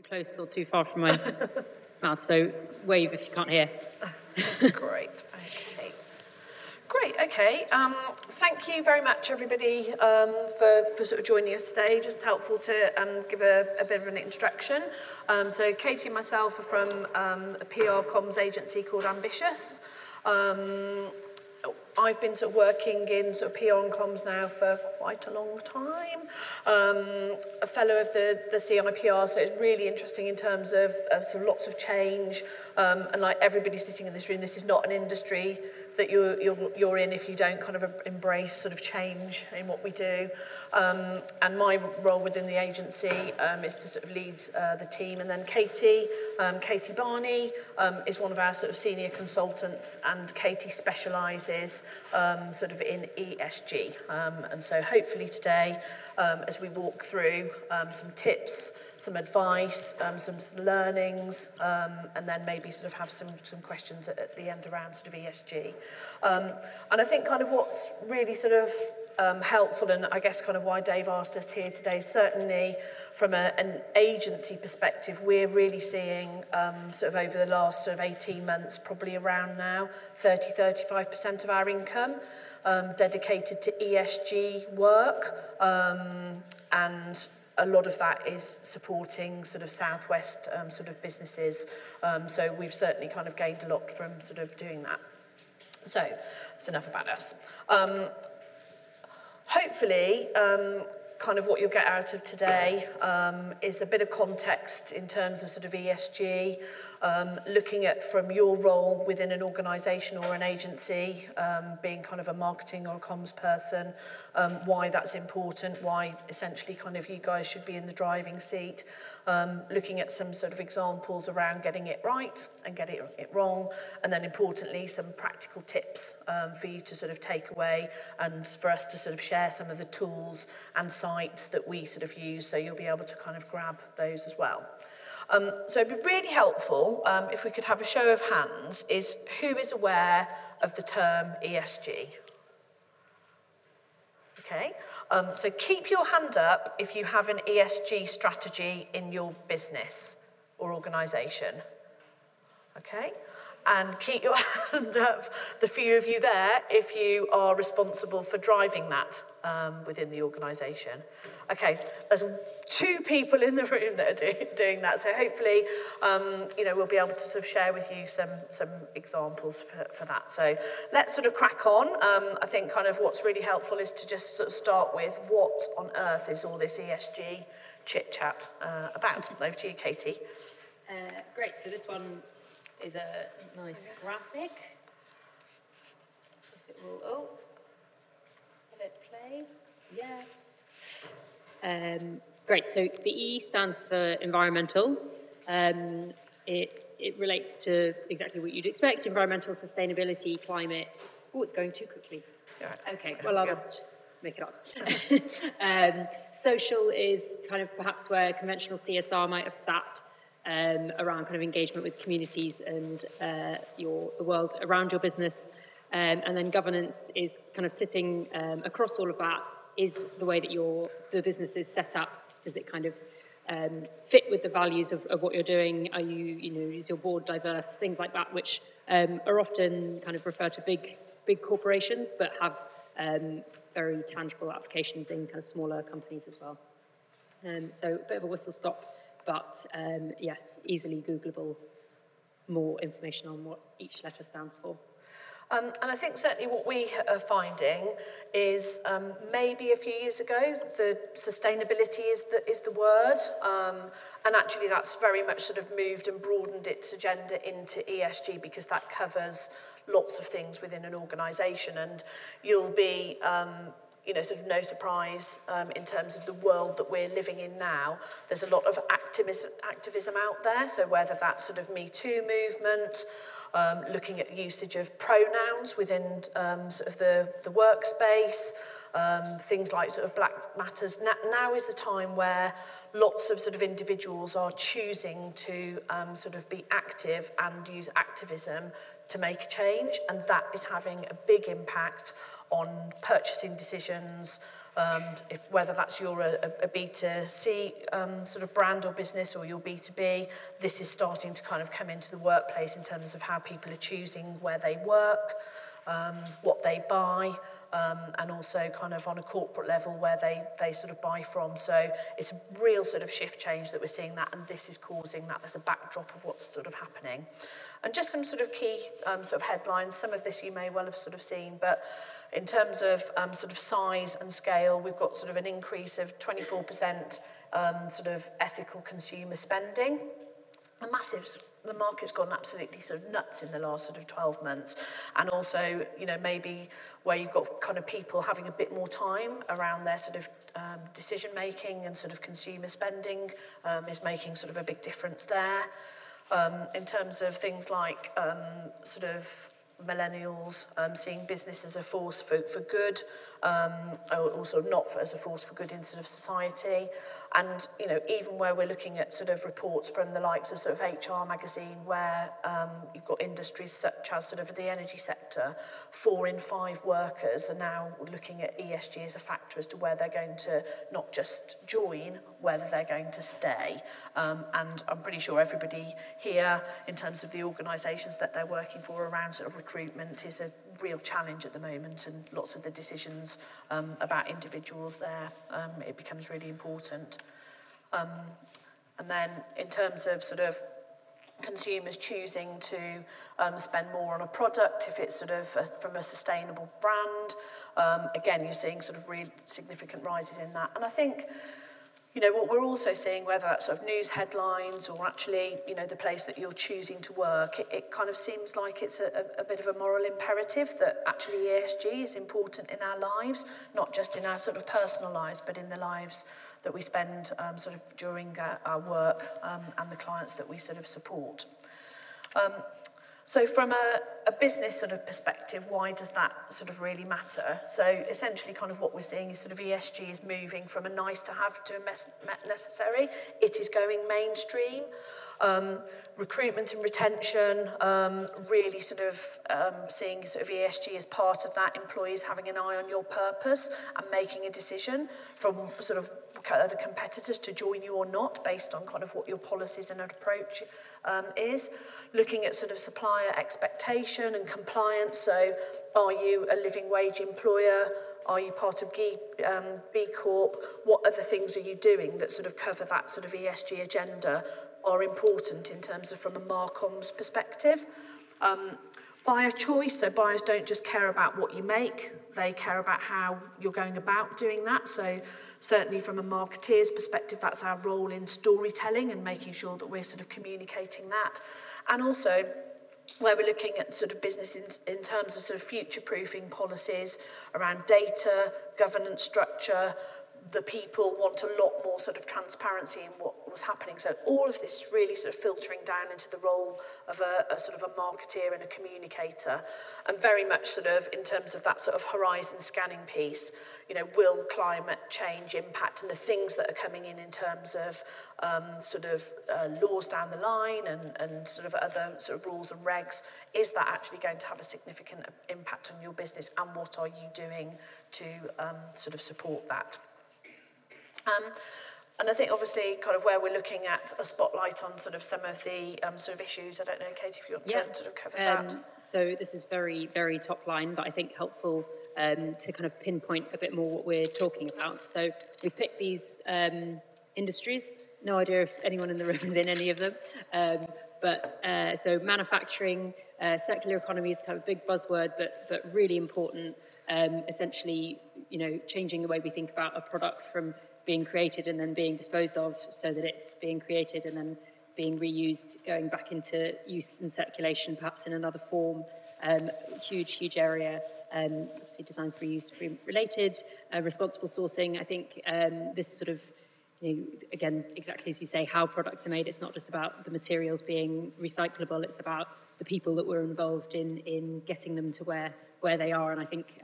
close or too far from my mouth, so wave if you can't hear. Great, okay. Great, okay. Thank you very much, everybody, for sort of joining us today. Just helpful to give a bit of an introduction. So Katy and myself are from a PR comms agency called Ambitious. I've been sort of working in sort of PR and comms now for quite a long time. A fellow of the CIPR, so it's really interesting in terms of sort of lots of change. And like everybody sitting in this room, this is not an industry that you're in if you don't kind of embrace sort of change in what we do. And my role within the agency is to sort of lead the team. And then Katy Barney is one of our sort of senior consultants, and Katy specialises sort of in ESG. And so hopefully today, as we walk through some tips, some advice, some learnings, and then maybe sort of have some questions at the end around sort of ESG. And I think kind of what's really sort of helpful, and I guess kind of why Dave asked us here today, certainly from an agency perspective, we're really seeing sort of over the last sort of 18 months, probably around now, 35% of our income dedicated to ESG work, and a lot of that is supporting sort of Southwest sort of businesses. So we've certainly kind of gained a lot from sort of doing that. So that's enough about us. Hopefully, kind of what you'll get out of today is a bit of context in terms of sort of ESG, looking at from your role within an organisation or an agency, being kind of a marketing or a comms person, why that's important, why essentially kind of you guys should be in the driving seat, looking at some sort of examples around getting it right and getting it wrong, and then importantly some practical tips for you to sort of take away and for us to sort of share some of the tools and sites that we sort of use, so you'll be able to kind of grab those as well. So it'd be really helpful if we could have a show of hands, is who is aware of the term ESG? Okay, so keep your hand up if you have an ESG strategy in your business or organisation. Okay, and keep your hand up, the few of you there, if you are responsible for driving that within the organisation. Okay, there's 2 people in the room that are doing that, so hopefully, you know, we'll be able to sort of share with you some examples for that. So let's sort of crack on. I think kind of what's really helpful is to just sort of start with what on earth is all this ESG chit-chat about. Over to you, Katy. Great, so this one is a nice graphic. If it will, let it play. Yes. Great, so the E stands for environmental. It relates to exactly what you'd expect: environmental, sustainability, climate. Oh, it's going too quickly. Okay, well, I'll just make it up. Social is kind of perhaps where conventional CSR might have sat, around kind of engagement with communities and the world around your business. And then governance is kind of sitting across all of that. Is the way that the business is set up, does it kind of fit with the values of what you're doing? Are is your board diverse? Things like that, which are often kind of referred to big corporations, but have very tangible applications in kind of smaller companies as well. So a bit of a whistle stop, but easily Googleable, more information on what each letter stands for. And I think certainly what we are finding is maybe a few years ago the sustainability is the word, and actually that's very much sort of moved and broadened its agenda into ESG, because that covers lots of things within an organisation, and you'll be sort of no surprise in terms of the world that we're living in now. There's a lot of activism out there, so whether that's sort of Me Too movement, looking at usage of pronouns within sort of the workspace, things like sort of Black Matters. Now is the time where lots of sort of individuals are choosing to sort of be active and use activism to make a change, and that is having a big impact on purchasing decisions, Whether that's you're a B2C sort of brand or business, or you're B2B, this is starting to kind of come into the workplace in terms of how people are choosing where they work, what they buy, and also kind of on a corporate level where they sort of buy from. So it's a real sort of shift change that we're seeing that, and this is causing that as a backdrop of what's sort of happening. And just some sort of key sort of headlines. Some of this you may well have sort of seen, but in terms of sort of size and scale, we've got sort of an increase of 24% sort of ethical consumer spending. A massive, the market's gone absolutely sort of nuts in the last sort of 12 months. And also, you know, maybe where you've got kind of people having a bit more time around their sort of decision making, and sort of consumer spending is making sort of a big difference there. In terms of things like sort of millennials seeing business as a force for good, or sort of not as a force for good in sort of society. And, you know, even where we're looking at sort of reports from the likes of sort of HR magazine, where you've got industries such as sort of the energy sector, 4 in 5 workers are now looking at ESG as a factor as to where they're going to not just join, whether they're going to stay. And I'm pretty sure everybody here, in terms of the organisations that they're working for around sort of recruitment, is a real challenge at the moment, and lots of the decisions about individuals there, it becomes really important. And then in terms of sort of consumers choosing to spend more on a product, if it's sort of from a sustainable brand, again, you're seeing sort of really significant rises in that. And I think, you know, what we're also seeing, whether that's sort of news headlines or actually, you know, the place that you're choosing to work, it kind of seems like it's a bit of a moral imperative that actually ESG is important in our lives, not just in our sort of personal lives, but in the lives that we spend sort of during our work and the clients that we sort of support. So from a business sort of perspective, why does that sort of really matter? So essentially kind of what we're seeing is sort of ESG is moving from a nice to have to a necessary. It is going mainstream. Recruitment and retention, really sort of seeing sort of ESG as part of that, employees having an eye on your purpose and making a decision from sort of other competitors to join you or not based on kind of what your policies and approach is. Looking at sort of supplier expectation and compliance, so are you a living wage employer? Are you part of B Corp? What other things are you doing that sort of cover that sort of ESG agenda are important in terms of from a Marcom's perspective? Buyer choice, so buyers don't just care about what you make, they care about how you're going about doing that. So certainly from a marketeer's perspective, that's our role in storytelling and making sure that we're sort of communicating that. And also where we're looking at sort of business in terms of sort of future-proofing policies around data, governance structure. The people want a lot more sort of transparency in what was happening. So all of this is really sort of filtering down into the role of a sort of a marketeer and a communicator, and very much sort of in terms of that sort of horizon scanning piece. You know, will climate change impact, and the things that are coming in terms of sort of laws down the line and sort of other sort of rules and regs, is that actually going to have a significant impact on your business, and what are you doing to sort of support that? And I think obviously kind of where we're looking at a spotlight on sort of some of the sort of issues. I don't know, Katy, if you want to sort of cover that. So this is very, very top line, but I think helpful to kind of pinpoint a bit more what we're talking about. So we picked these industries. No idea if anyone in the room is in any of them. But so manufacturing, circular economy is kind of a big buzzword, but really important. Essentially, you know, changing the way we think about a product from being created and then being disposed of, so that it's being created and then being reused, going back into use and circulation, perhaps in another form. Huge area. Obviously design for use related. Responsible sourcing. I think this sort of, you know, again, exactly as you say, how products are made. It's not just about the materials being recyclable. It's about the people that were involved in getting them to where they are. And I think,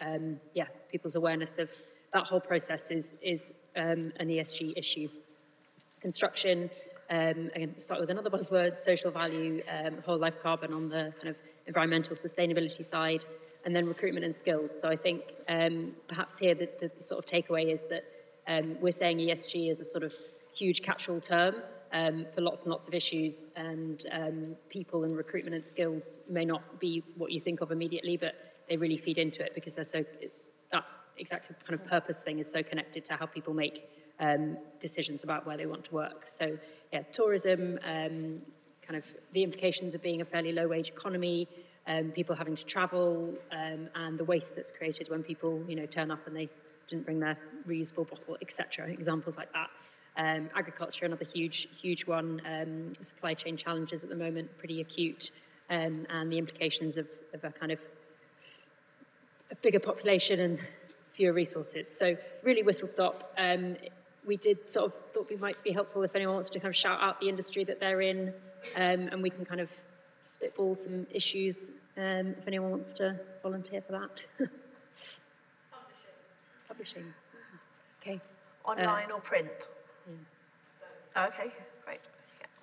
people's awareness of that whole process is an ESG issue. Construction, again, start with another buzzword, social value, whole life carbon on the kind of environmental sustainability side. and then recruitment and skills. So I think perhaps here the sort of takeaway is that we're saying ESG is a sort of huge catch-all term for lots and lots of issues, and people and recruitment and skills may not be what you think of immediately, but they really feed into it because they're so, that exactly kind of purpose thing is so connected to how people make decisions about where they want to work. So yeah, tourism, kind of the implications of being a fairly low-wage economy, people having to travel, and the waste that's created when people, turn up and they didn't bring their reusable bottle, etc. Examples like that. Agriculture, another huge one. Supply chain challenges at the moment, pretty acute, and the implications of a kind of a bigger population and fewer resources. So really whistle stop. We did sort of thought we might be helpful if anyone wants to kind of shout out the industry that they're in, and we can kind of spitball some issues if anyone wants to volunteer for that. Publishing. Okay. Online or print? Yeah. Okay, great.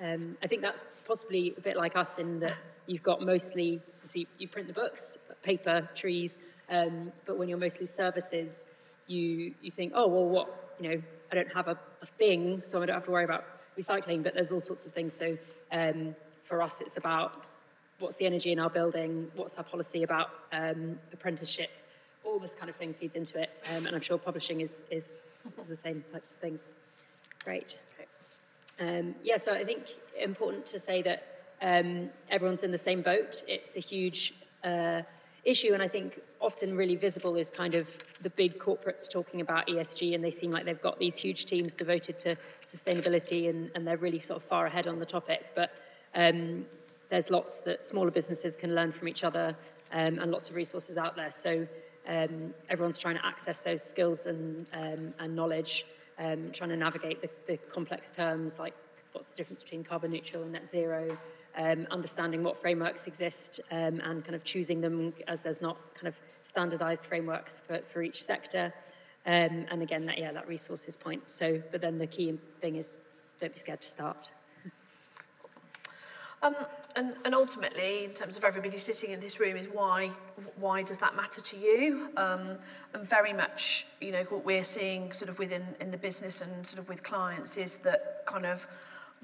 Yeah. I think that's possibly a bit like us in that you've got mostly, obviously you print the books, paper, trees, but when you're mostly services, you think, oh, well, what, I don't have a thing, so I don't have to worry about recycling, but there's all sorts of things. So for us, it's about what's the energy in our building, what's our policy about apprenticeships, all this kind of thing feeds into it, and I'm sure publishing is the same types of things. Great. So I think important to say that everyone's in the same boat. It's a huge issue, and I think often really visible is kind of the big corporates talking about ESG, and they seem like they've got these huge teams devoted to sustainability, and they're really sort of far ahead on the topic. But there's lots that smaller businesses can learn from each other, and lots of resources out there. So everyone's trying to access those skills and knowledge, trying to navigate the complex terms like what's the difference between carbon neutral and net zero, understanding what frameworks exist, and kind of choosing them as there's not kind of standardized frameworks for each sector. And again, that resources point. So, but then the key thing is don't be scared to start. And ultimately, in terms of everybody sitting in this room, is why does that matter to you? And very much, what we're seeing sort of in the business and sort of with clients is that kind of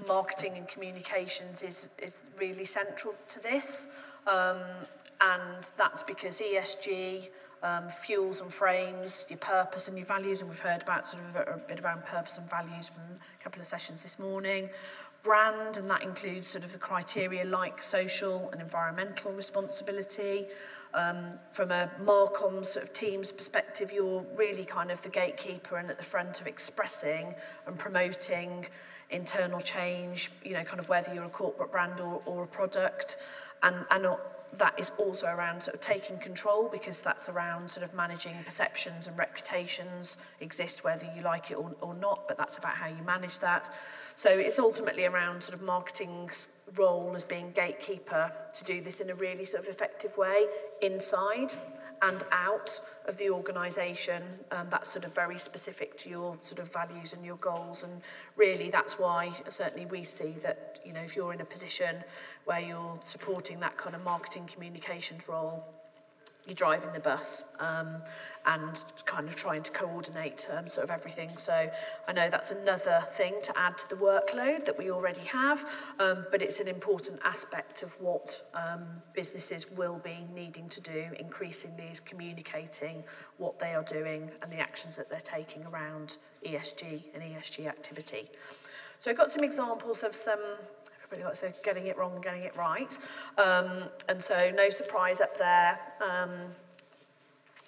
marketing and communications is really central to this. And that's because ESG fuels and frames your purpose and your values, and we've heard about sort of a bit around purpose and values from a couple of sessions this morning. Brand, and that includes sort of the criteria like social and environmental responsibility. From a Marcom sort of team's perspective, you're really kind of the gatekeeper and at the front of expressing and promoting internal change, kind of whether you're a corporate brand or a product. And that is also around sort of taking control, because that's around sort of managing perceptions and reputations exist whether you like it or not, but that's about how you manage that. So it's ultimately around sort of marketing's role as being gatekeeper to do this in a really sort of effective way inside and out of the organisation. That's sort of very specific to your sort of values and your goals, and really that's why certainly we see that if you're in a position where you're supporting that kind of marketing communications role, you're driving the bus and kind of trying to coordinate sort of everything. So I know that's another thing to add to the workload that we already have, but it's an important aspect of what businesses will be needing to do increasingly, is communicating what they are doing and the actions that they're taking around ESG and ESG activity. So I've got some examples of some, everybody likes to getting it wrong and getting it right. And so no surprise up there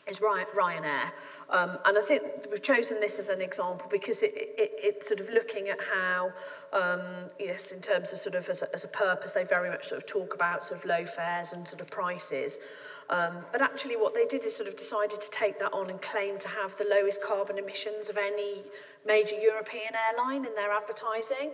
is Ryanair. And I think we've chosen this as an example because it's sort of looking at how, yes, in terms of sort of as a purpose, they very much sort of talk about sort of low fares and sort of prices. But actually what they did is sort of decided to take that on and claim to have the lowest carbon emissions of any major European airline in their advertising.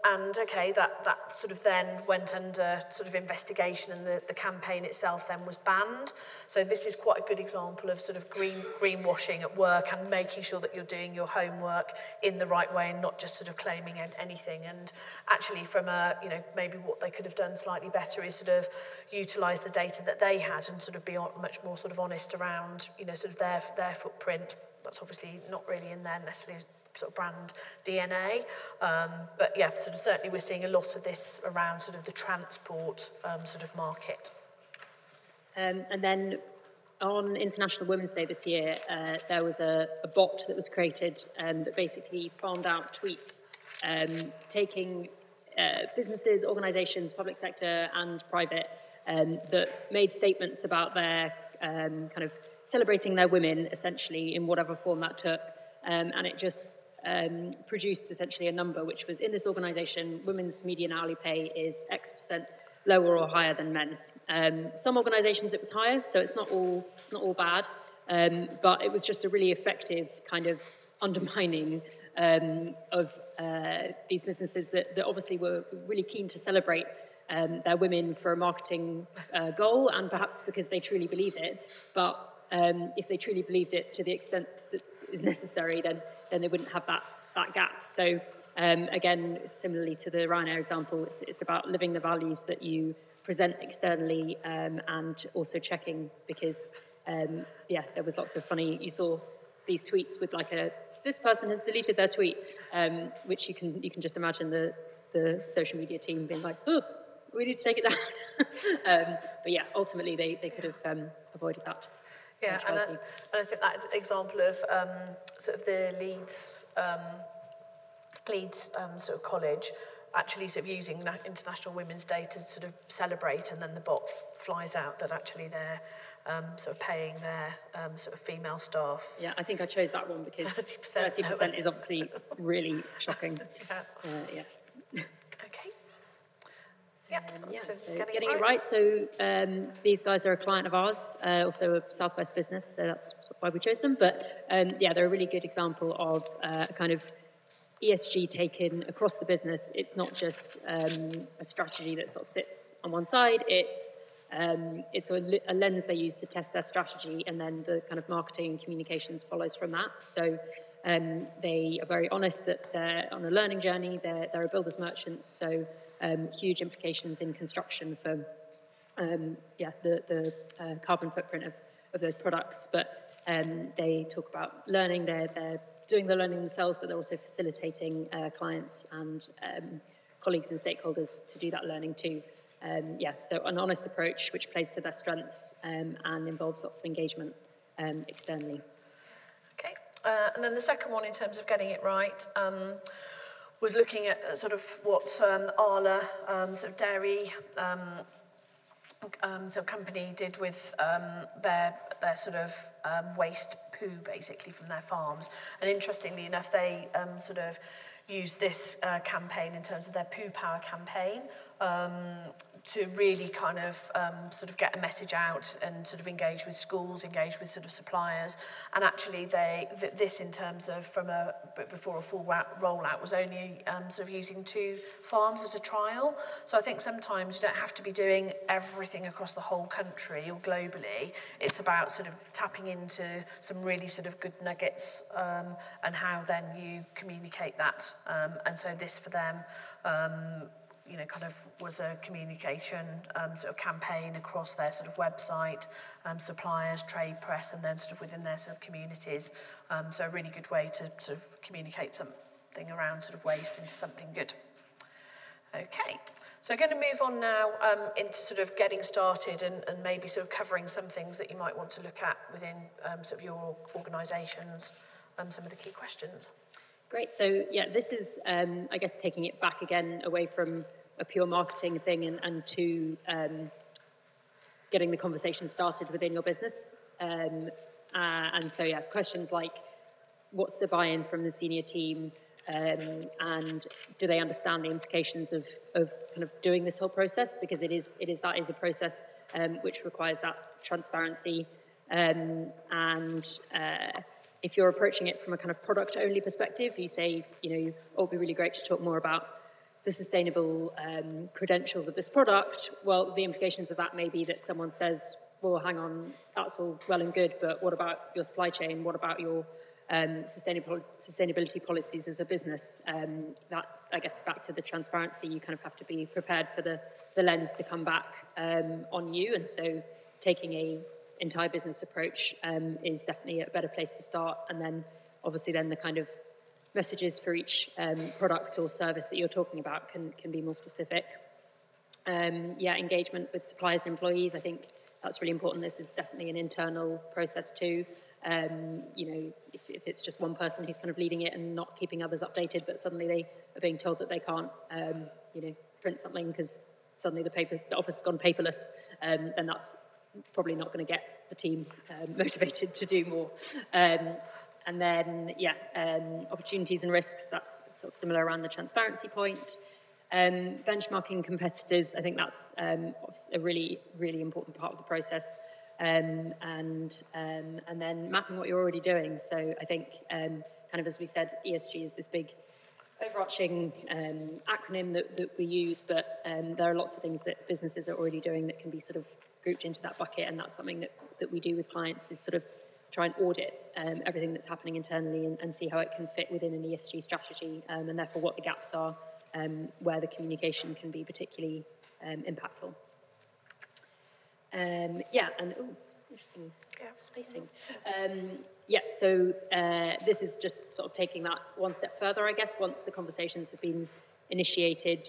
And okay, that sort of then went under sort of investigation, and the campaign itself then was banned. So this is quite a good example of sort of greenwashing at work, and making sure that you're doing your homework in the right way and not just sort of claiming anything. And actually from a, maybe what they could have done slightly better is sort of utilise the data that they had and sort of be much more sort of honest around, sort of their footprint. That's obviously not really in there necessarily sort of brand DNA. But yeah, sort of certainly we're seeing a lot of this around sort of the transport sort of market. And then on International Women's Day this year, there was a bot that was created that basically farmed out tweets, taking businesses, organisations, public sector and private, that made statements about their kind of celebrating their women, essentially, in whatever form that took. And it just produced essentially a number, which was, in this organisation, women's median hourly pay is X% lower or higher than men's. Some organisations it was higher, so it's not all bad, but it was just a really effective kind of undermining of these businesses that obviously were really keen to celebrate their women for a marketing goal, and perhaps because they truly believe it. But if they truly believed it to the extent that is necessary, then they wouldn't have that gap. So again, similarly to the Ryanair example, it's about living the values that you present externally, and also checking, because there was lots of funny, you saw these tweets with like this person has deleted their tweet, which you can just imagine the social media team being like, oh, we need to take it down. But yeah, ultimately they could have avoided that. Yeah, and I think that example of sort of the Leeds sort of college actually sort of using International Women's Day to sort of celebrate, and then the bot flies out that actually they're sort of paying their sort of female staff. Yeah, I think I chose that one because 30% is obviously really shocking. Yeah. Okay. Yep. So getting it right. So these guys are a client of ours, also a Southwest business, so that's why we chose them. But they're a really good example of a kind of ESG taken across the business. It's not just a strategy that sort of sits on one side. It's a lens they use to test their strategy, and then the kind of marketing and communications follows from that. So they are very honest that they're on a learning journey. They're a builders merchants, so huge implications in construction for the carbon footprint of those products. But they talk about learning. They're doing the learning themselves, but they're also facilitating clients and colleagues and stakeholders to do that learning too. So an honest approach which plays to their strengths and involves lots of engagement externally. Okay, and then the second one in terms of getting it right was looking at sort of what Arla, sort of dairy sort of company did with their sort of waste poo basically from their farms. And interestingly enough, they sort of used this campaign in terms of their poo power campaign to really kind of sort of get a message out and sort of engage with schools, engage with sort of suppliers. And actually this in terms of before a full rollout was only sort of using 2 farms as a trial. So I think sometimes you don't have to be doing everything across the whole country or globally. It's about sort of tapping into some really sort of good nuggets and how then you communicate that. And so this for them kind of was a communication sort of campaign across their sort of website, suppliers, trade press, and then sort of within their sort of communities. So a really good way to sort of communicate something around sort of waste into something good. Okay, so I'm going to move on now into sort of getting started and maybe sort of covering some things that you might want to look at within sort of your organisations, some of the key questions. Great. So, this is, I guess, taking it back again away from a pure marketing thing and to getting the conversation started within your business. And so, questions like, what's the buy-in from the senior team? And do they understand the implications of kind of doing this whole process? Because it is a process which requires that transparency. If you're approaching it from a kind of product-only perspective, you say, it would be really great to talk more about the sustainable credentials of this product, well, the implications of that may be that someone says, well, hang on, that's all well and good, but what about your supply chain? What about your sustainability policies as a business? That, I guess, back to the transparency, you kind of have to be prepared for the lens to come back on you. And so taking a entire business approach is definitely a better place to start. And then obviously then the kind of messages for each product or service that you're talking about can be more specific. Engagement with suppliers and employees, I think that's really important. This is definitely an internal process too. If it's just one person who's kind of leading it and not keeping others updated, but suddenly they are being told that they can't, print something because suddenly the office has gone paperless, then that's probably not going to get the team motivated to do more. And then, opportunities and risks, that's sort of similar around the transparency point. Benchmarking competitors, I think that's a really, really important part of the process. And then mapping what you're already doing. So I think, kind of as we said, ESG is this big overarching acronym that we use, but there are lots of things that businesses are already doing that can be sort of grouped into that bucket, and that's something that we do with clients, is sort of try and audit everything that's happening internally and see how it can fit within an ESG strategy, and therefore what the gaps are, where the communication can be particularly impactful. Interesting spacing. So this is just sort of taking that one step further, I guess. Once the conversations have been initiated,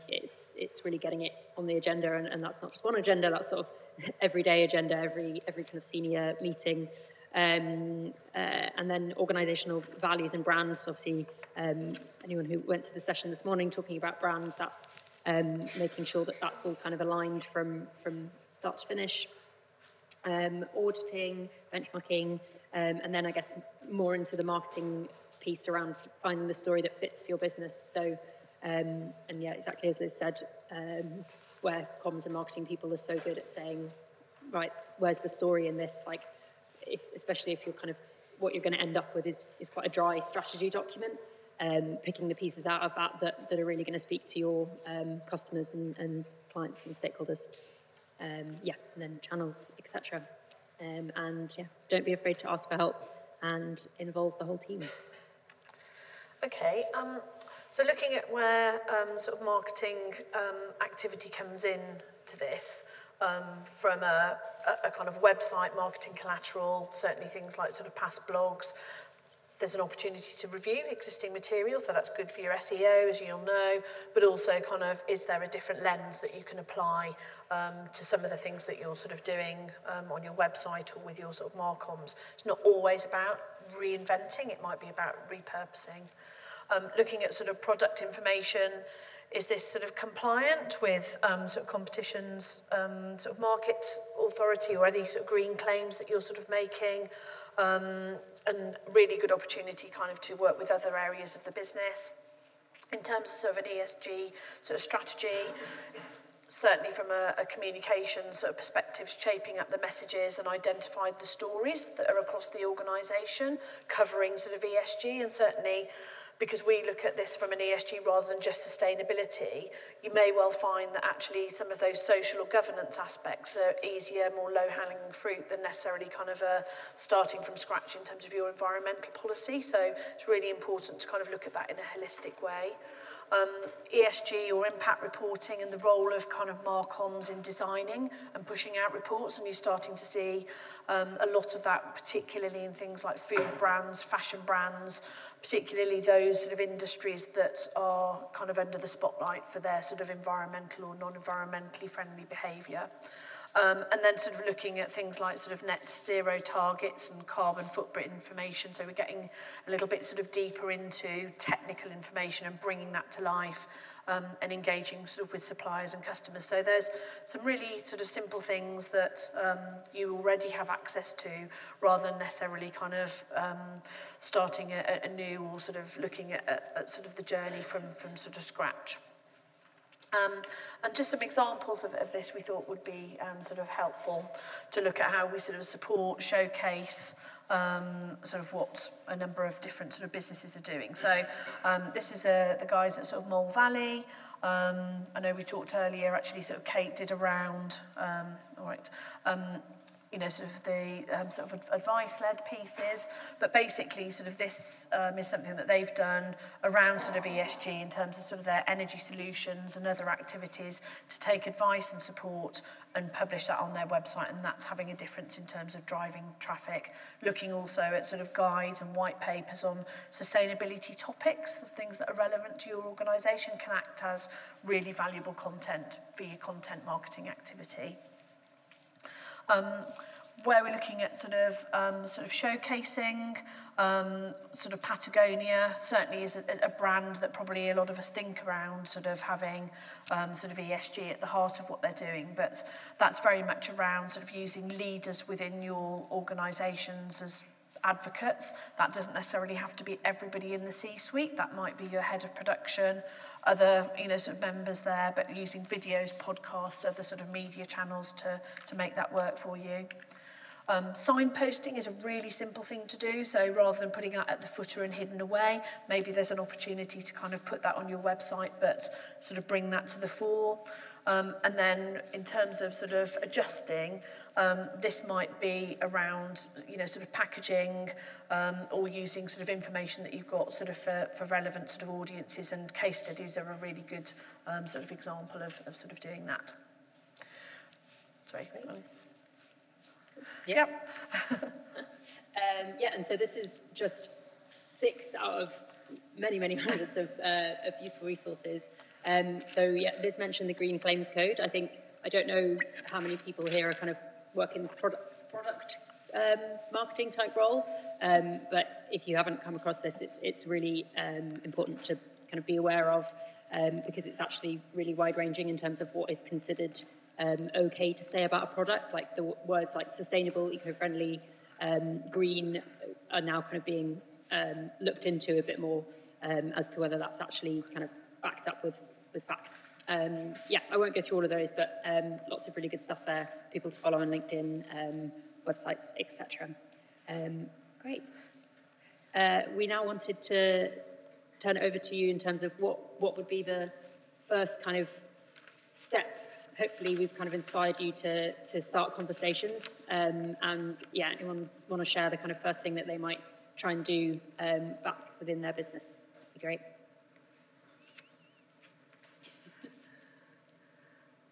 it's really getting it on the agenda, and that's not just one agenda, that's sort of everyday agenda, every kind of senior meeting. And then organisational values and brands, obviously, anyone who went to the session this morning talking about brand, that's making sure that that's all kind of aligned from start to finish. Auditing, benchmarking, and then I guess more into the marketing piece around finding the story that fits for your business. So, exactly as Liz said, where comms and marketing people are so good at saying, right, where's the story in this? Like, especially if you're kind of, what you're going to end up with is quite a dry strategy document, picking the pieces out of that are really going to speak to your customers and clients and stakeholders. And then channels, etc. Don't be afraid to ask for help and involve the whole team. Okay, so looking at where sort of marketing activity comes in to this, from a kind of website marketing collateral, certainly things like sort of past blogs, there's an opportunity to review existing material, so that's good for your SEO, as you'll know, but also kind of, is there a different lens that you can apply to some of the things that you're sort of doing on your website or with your sort of marcoms. It's not always about reinventing, it might be about repurposing. Looking at sort of product information, is this sort of compliant with sort of competition's sort of market authority or any sort of green claims that you're sort of making? And really good opportunity kind of to work with other areas of the business. In terms of sort of an ESG sort of strategy, certainly from a communications sort of perspective, shaping up the messages and identified the stories that are across the organisation, covering sort of ESG, and certainly because we look at this from an ESG rather than just sustainability, you may well find that actually some of those social or governance aspects are easier, more low-hanging fruit than necessarily kind of starting from scratch in terms of your environmental policy. So it's really important to kind of look at that in a holistic way. ESG or impact reporting and the role of kind of marcoms in designing and pushing out reports, and you're starting to see a lot of that, particularly in things like food brands, fashion brands, particularly those sort of industries that are kind of under the spotlight for their sort of environmental or non-environmentally friendly behaviour. And then sort of looking at things like sort of net zero targets and carbon footprint information. So we're getting a little bit sort of deeper into technical information and bringing that to life, and engaging sort of with suppliers and customers. So there's some really sort of simple things that you already have access to, rather than necessarily kind of starting a new or sort of looking at sort of the journey from sort of scratch. And just some examples of this we thought would be sort of helpful to look at how we sort of support, showcase, sort of what a number of different sort of businesses are doing. So this is the guys at sort of Mole Valley. I know we talked earlier, actually, sort of Kate did around, you know, sort of the sort of advice-led pieces, but basically sort of this is something that they've done around sort of ESG in terms of sort of their energy solutions and other activities to take advice and support and publish that on their website, and that's having a difference in terms of driving traffic, looking also at sort of guides and white papers on sustainability topics, the things that are relevant to your organisation can act as really valuable content for your content marketing activity. Where we're looking at sort of showcasing, sort of Patagonia certainly is a brand that probably a lot of us think around sort of having sort of ESG at the heart of what they're doing, but that's very much around sort of using leaders within your organisations as advocates. That doesn't necessarily have to be everybody in the C-suite. That might be your head of production, other, you know, sort of members there, but using videos, podcasts, other sort of media channels to make that work for you. Signposting is a really simple thing to do, so rather than putting that at the footer and hidden away, maybe there's an opportunity to kind of put that on your website, but sort of bring that to the fore. And then in terms of sort of adjusting, this might be around, you know, sort of packaging or using sort of information that you've got sort of for relevant sort of audiences, and case studies are a really good sort of example of sort of doing that. Sorry. Yep. And so this is just 6 out of many, many hundreds of useful resources. Liz mentioned the Green Claims Code. I don't know how many people here are kind of working product marketing type role, but if you haven't come across this, it's really important to kind of be aware of, because it's actually really wide-ranging in terms of what is considered okay to say about a product. Like the words like sustainable, eco-friendly, green are now kind of being looked into a bit more as to whether that's actually kind of backed up with facts. I won't go through all of those, but lots of really good stuff there, people to follow on LinkedIn, websites, etc. Great. We now wanted to turn it over to you in terms of what would be the first kind of step. Hopefully we've kind of inspired you to start conversations, anyone want to share the kind of first thing that they might try and do back within their business? That'd be great.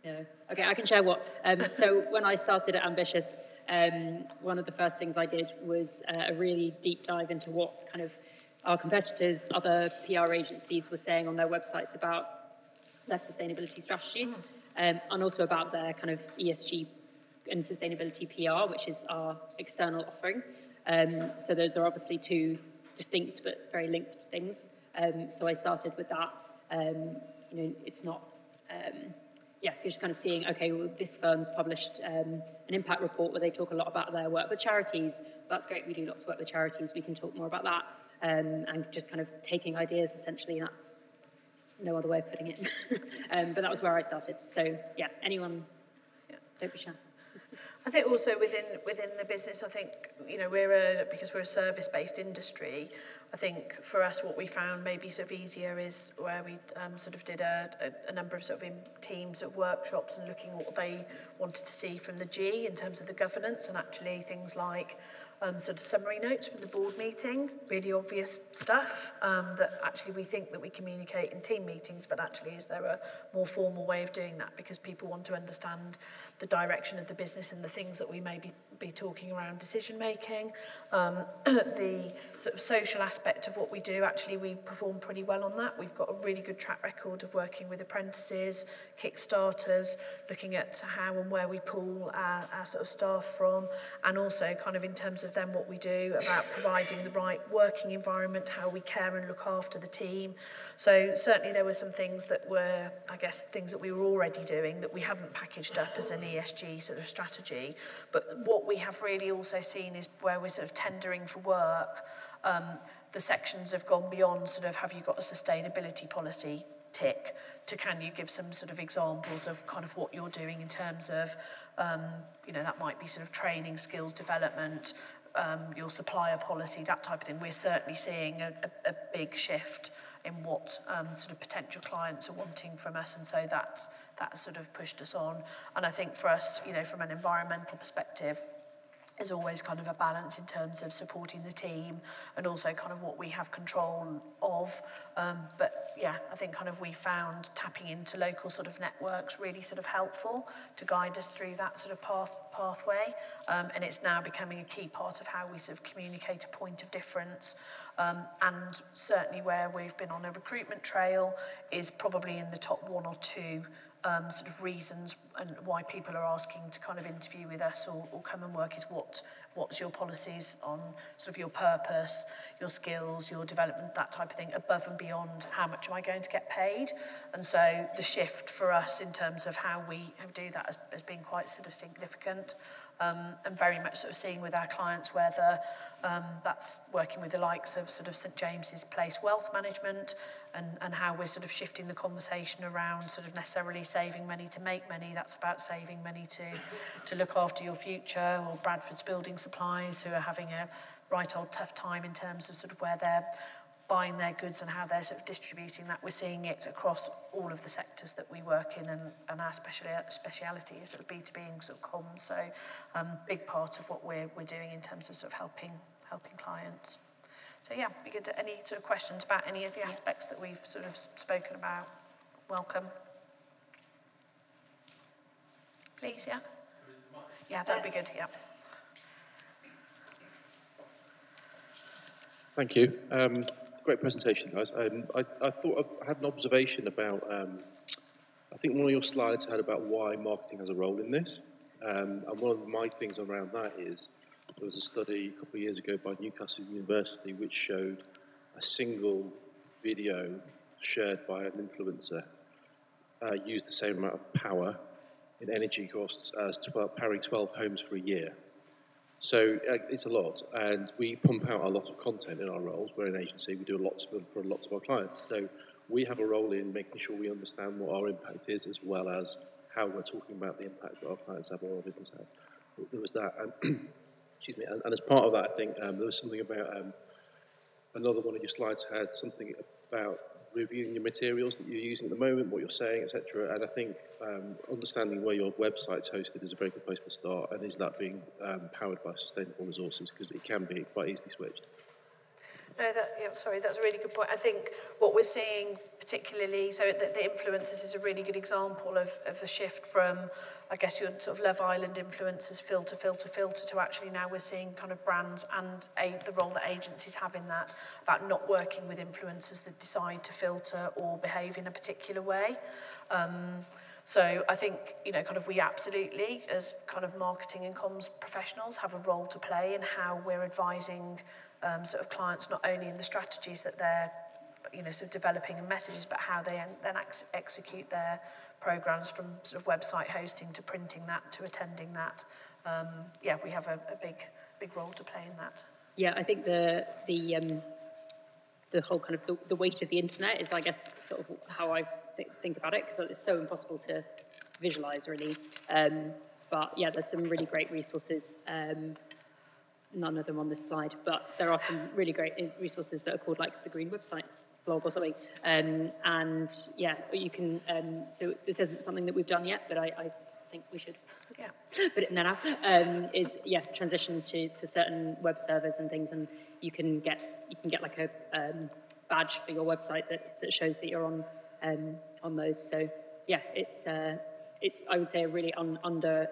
No. Okay, I can share what. So when I started at Ambitious, one of the first things I did was a really deep dive into what kind of our competitors, other PR agencies were saying on their websites about their sustainability strategies. And also about their kind of ESG and sustainability PR, which is our external offering. So those are obviously 2 distinct but very linked things. So I started with that. It's not, you're just kind of seeing, okay, well, this firm's published an impact report where they talk a lot about their work with charities. That's great, we do lots of work with charities. We can talk more about that. And just kind of taking ideas, essentially, that's no other way of putting it. But that was where I started. So, anyone, don't be shy. I think also within the business, I think, because we're a service-based industry, I think for us what we found maybe sort of easier is where we sort of did a number of sort of teams of workshops and looking at what they wanted to see from the G in terms of the governance, and actually things like sort of summary notes from the board meeting, really obvious stuff that actually we think that we communicate in team meetings, but actually is there a more formal way of doing that, because people want to understand the direction of the business and the things that we may be talking around decision making. The sort of social aspect of what we do, actually we perform pretty well on that. We've got a really good track record of working with apprentices, kickstarters, looking at how and where we pull our sort of staff from, and also kind of in terms of then what we do about providing the right working environment, how we care and look after the team. So certainly there were some things that were, I guess, things that we were already doing that we hadn't packaged up as an ESG sort of strategy. But what we have really also seen is where we're sort of tendering for work, the sections have gone beyond sort of have you got a sustainability policy tick to can you give some sort of examples of kind of what you're doing in terms of, that might be sort of training, skills development, your supplier policy, that type of thing, we're certainly seeing a big shift in what sort of potential clients are wanting from us, and so that's sort of pushed us on. And I think for us, you know, from an environmental perspective, there's always kind of a balance in terms of supporting the team and also kind of what we have control of. But yeah, I think kind of we found tapping into local sort of networks really sort of helpful to guide us through that sort of pathway. And it's now becoming a key part of how we sort of communicate a point of difference. And certainly where we've been on a recruitment trail is probably in the top one or two sort of reasons and why people are asking to kind of interview with us or come and work is what's your policies on sort of your purpose, your skills, your development, that type of thing, above and beyond how much am I going to get paid. And so the shift for us in terms of how we do that has been quite sort of significant. And very much sort of seeing with our clients whether that's working with the likes of sort of St James's Place Wealth Management and how we're sort of shifting the conversation around sort of necessarily saving money to make money. That's about saving money to look after your future, or Bradford's Building Supplies, who are having a right old tough time in terms of sort of where they're buying their goods and how they're sort of distributing that. We're seeing it across all of the sectors that we work in, and our speciality is sort of B2B and sort of comms. So big part of what we're doing in terms of sort of helping clients. So yeah, we get any sort of questions about any of the aspects that we've sort of spoken about. Welcome. Please, yeah. Yeah, that would be good, yeah. Thank you. Great presentation, guys. I thought I had an observation about, I think one of your slides had about why marketing has a role in this. And one of my things around that is, there was a study a couple of years ago by Newcastle University which showed a single video shared by an influencer used the same amount of power in energy costs as powering 12 homes for a year. So it's a lot, and we pump out a lot of content in our roles. We're an agency, we do lots for lots of our clients. So we have a role in making sure we understand what our impact is, as well as how we're talking about the impact that our clients have or our business has. There was that, and excuse me, and as part of that, I think there was something about, another one of your slides had something about reviewing your materials that you're using at the moment, what you're saying, etc. And I think understanding where your website's hosted is a very good place to start, and is that being powered by sustainable resources, because it can be quite easily switched. No, that's a really good point. I think what we're seeing particularly, so the influencers is a really good example of the shift from, I guess, your sort of Love Island influencers filter to actually now we're seeing kind of brands and the role that agencies have in that, about not working with influencers that decide to filter or behave in a particular way. So I think, you know, kind of we absolutely, as kind of marketing and comms professionals, have a role to play in how we're advising sort of clients, not only in the strategies that they're, you know, sort of developing and messages, but how they then execute their programs, from sort of website hosting to printing that to attending that. Yeah, we have a big role to play in that. Yeah, I think the whole kind of the weight of the internet is, I guess, sort of how I think about it, because it's so impossible to visualize, really. But yeah, there's some really great resources. None of them on this slide, but there are some really great resources that are called, like, the Green Website blog or something. And yeah, you can. So this isn't something that we've done yet, but I think we should. Yeah, put it in there now. Is transition to certain web servers and things, and you can get like a badge for your website that shows that you're on those. So yeah, it's I would say a really under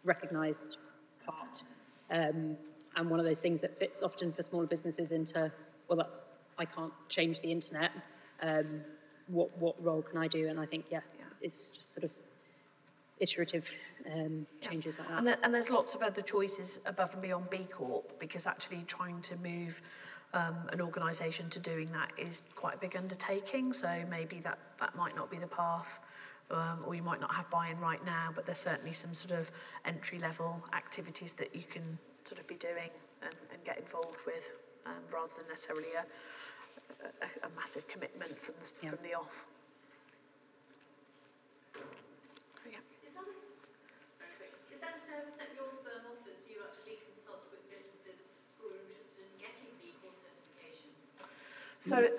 recognised part, and one of those things that fits often for smaller businesses into, well, I can't change the internet. What role can I do? And I think it's just sort of iterative changes like that. And there's lots of other choices above and beyond B Corp, because actually trying to move an organisation to doing that is quite a big undertaking. So maybe that might not be the path, or you might not have buy-in right now, but there's certainly some sort of entry-level activities that you can sort of be doing and get involved with, rather than necessarily a massive commitment from the off. Is that a service that your firm offers? Do you actually consult with So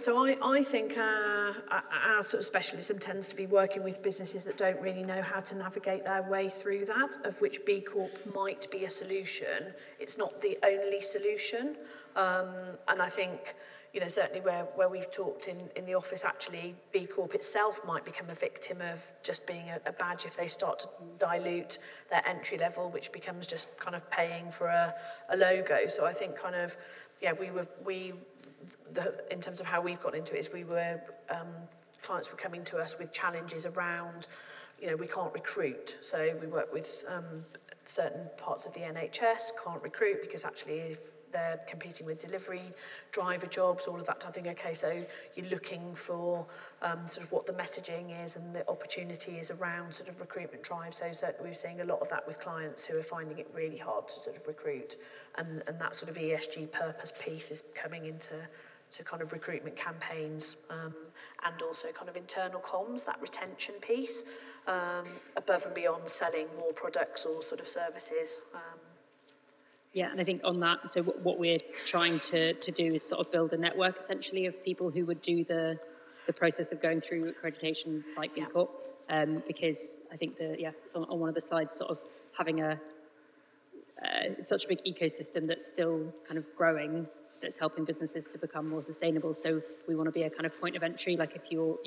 I think our sort of specialism tends to be working with businesses that don't really know how to navigate their way through that, of which B Corp might be a solution. It's not the only solution. And I think, certainly where we've talked in the office, actually, B Corp itself might become a victim of just being a badge if they start to dilute their entry level, which becomes just kind of paying for a logo. So I think kind of, in terms of how we've got into it, is clients were coming to us with challenges around, we can't recruit. So we work with certain parts of the NHS, can't recruit because actually if they're competing with delivery, driver jobs, all of that type of thing. Okay, so you're looking for sort of what the messaging is and the opportunity is around sort of recruitment drive. So certainly we're seeing a lot of that with clients who are finding it really hard to sort of recruit, and that sort of ESG purpose piece is coming into kind of recruitment campaigns, and also kind of internal comms, that retention piece, above and beyond selling more products or sort of services. Yeah, and I think on that, so what we're trying to do is sort of build a network, essentially, of people who would do the process of going through accreditation like B Corp, because I think it's on one of the slides, sort of having such a big ecosystem that's still kind of growing, that's helping businesses to become more sustainable. So we want to be a kind of point of entry. Like if you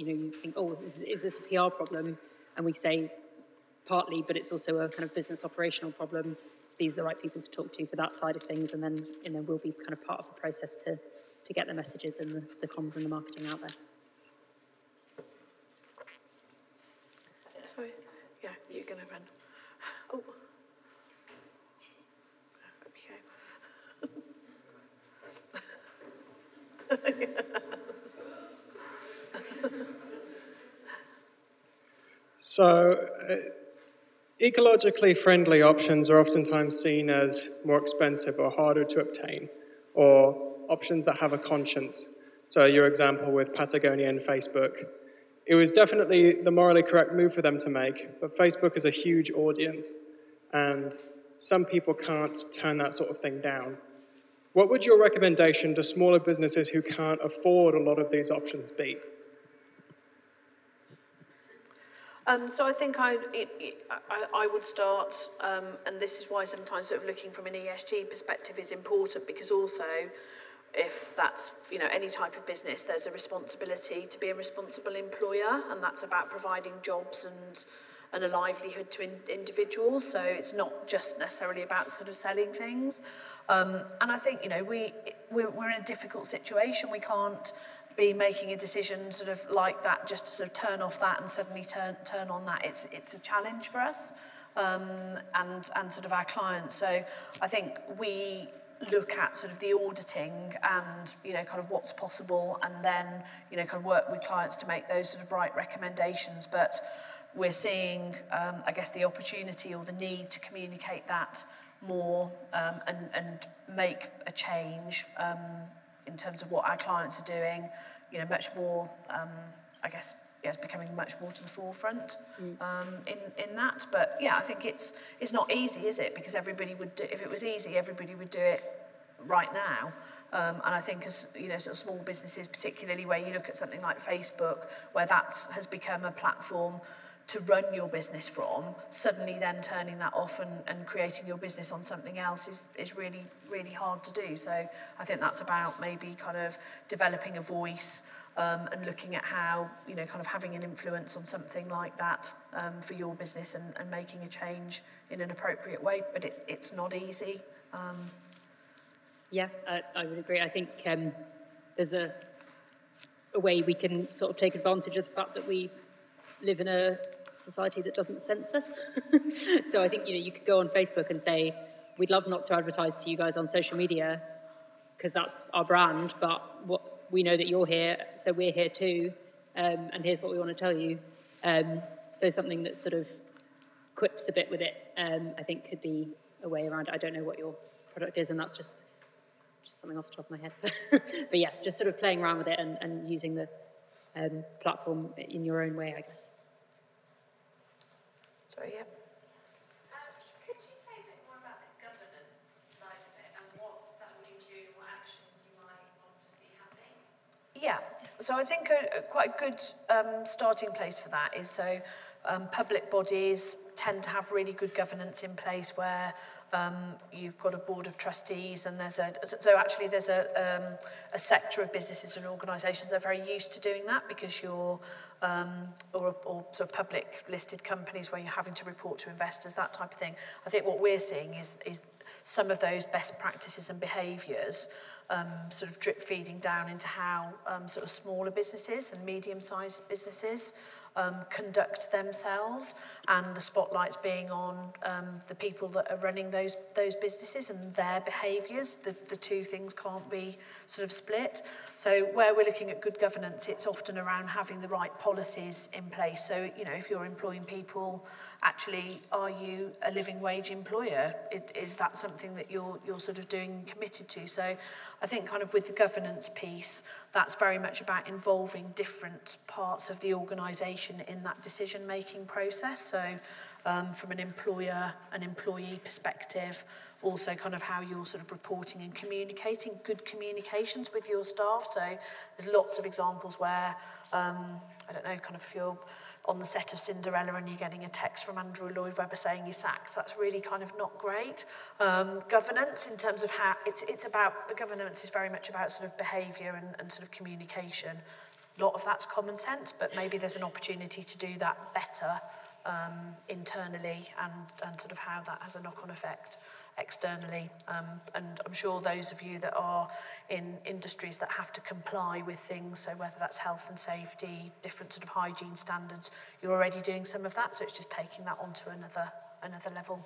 think, is this a PR problem? And we say partly, but it's also a kind of business operational problem. These are the right people to talk to for that side of things, and then we'll be kind of part of the process to get the messages and the comms and the marketing out there. Sorry, yeah, you're going to run. Oh, okay. So, ecologically friendly options are oftentimes seen as more expensive or harder to obtain, or options that have a conscience. So your example with Patagonia and Facebook, it was definitely the morally correct move for them to make, but Facebook is a huge audience, and some people can't turn that sort of thing down. What would your recommendation to smaller businesses who can't afford a lot of these options be? So I think I would start, and this is why sometimes sort of looking from an ESG perspective is important, because also if that's any type of business, there's a responsibility to be a responsible employer, and that's about providing jobs and a livelihood to individuals. So it's not just necessarily about sort of selling things. And I think we're in a difficult situation. We can't be making a decision sort of like that just to sort of turn off that and suddenly turn on that. It's a challenge for us and sort of our clients. So I think we look at sort of the auditing and kind of what's possible, and then kind of work with clients to make those sort of right recommendations. But we're seeing I guess the opportunity or the need to communicate that more and make a change in terms of what our clients are doing, much more, I guess, it's becoming much more to the forefront in that. But yeah, I think it's not easy, is it? Because everybody would do, if it was easy, everybody would do it right now. And I think as sort of small businesses, particularly where you look at something like Facebook, where that has become a platform to run your business from, suddenly then turning that off and creating your business on something else is really, really hard to do. So I think that's about maybe kind of developing a voice and looking at how, kind of having an influence on something like that for your business and making a change in an appropriate way. But it's not easy. Yeah, I would agree. I think there's a way we can sort of take advantage of the fact that we live in a society that doesn't censor. So I think, you could go on Facebook and say, we'd love not to advertise to you guys on social media because that's our brand, but we know that you're here, so we're here too, and here's what we want to tell you. So something that sort of quips a bit with it, I think could be a way around it. I don't know what your product is, and that's just something off the top of my head. But yeah, just sort of playing around with it and using the platform in your own way, I guess. Sorry, yeah. Could you say a bit more about the governance side of it and what that will include, what actions you might want to see happening? Yeah, so I think quite a good starting place for that is public bodies tend to have really good governance in place where you've got a board of trustees and there's a sector of businesses and organisations that are very used to doing that because you're or sort of public listed companies where you're having to report to investors, that type of thing. I think what we're seeing is some of those best practices and behaviours sort of drip feeding down into how sort of smaller businesses and medium-sized businesses conduct themselves, and the spotlight's being on the people that are running those businesses and their behaviours. The two things can't be sort of split. So where we're looking at good governance, it's often around having the right policies in place. So, you know, if you're employing people, actually, are you a living wage employer? Is that something that you're sort of doing committed to? So I think kind of with the governance piece, that's very much about involving different parts of the organisation in that decision-making process. So from an employer and employee perspective, also kind of how you're sort of reporting and communicating, good communications with your staff. So there's lots of examples where, I don't know, kind of if you're on the set of Cinderella and you're getting a text from Andrew Lloyd Webber saying you're sacked, that's really kind of not great. Governance in terms of how, it's about, governance is very much about sort of behaviour and sort of communication. A lot of that's common sense, but maybe there's an opportunity to do that better internally and sort of how that has a knock-on effect externally. And I'm sure those of you that are in industries that have to comply with things, so whether that's health and safety, different sort of hygiene standards, you're already doing some of that, so it's just taking that onto another level.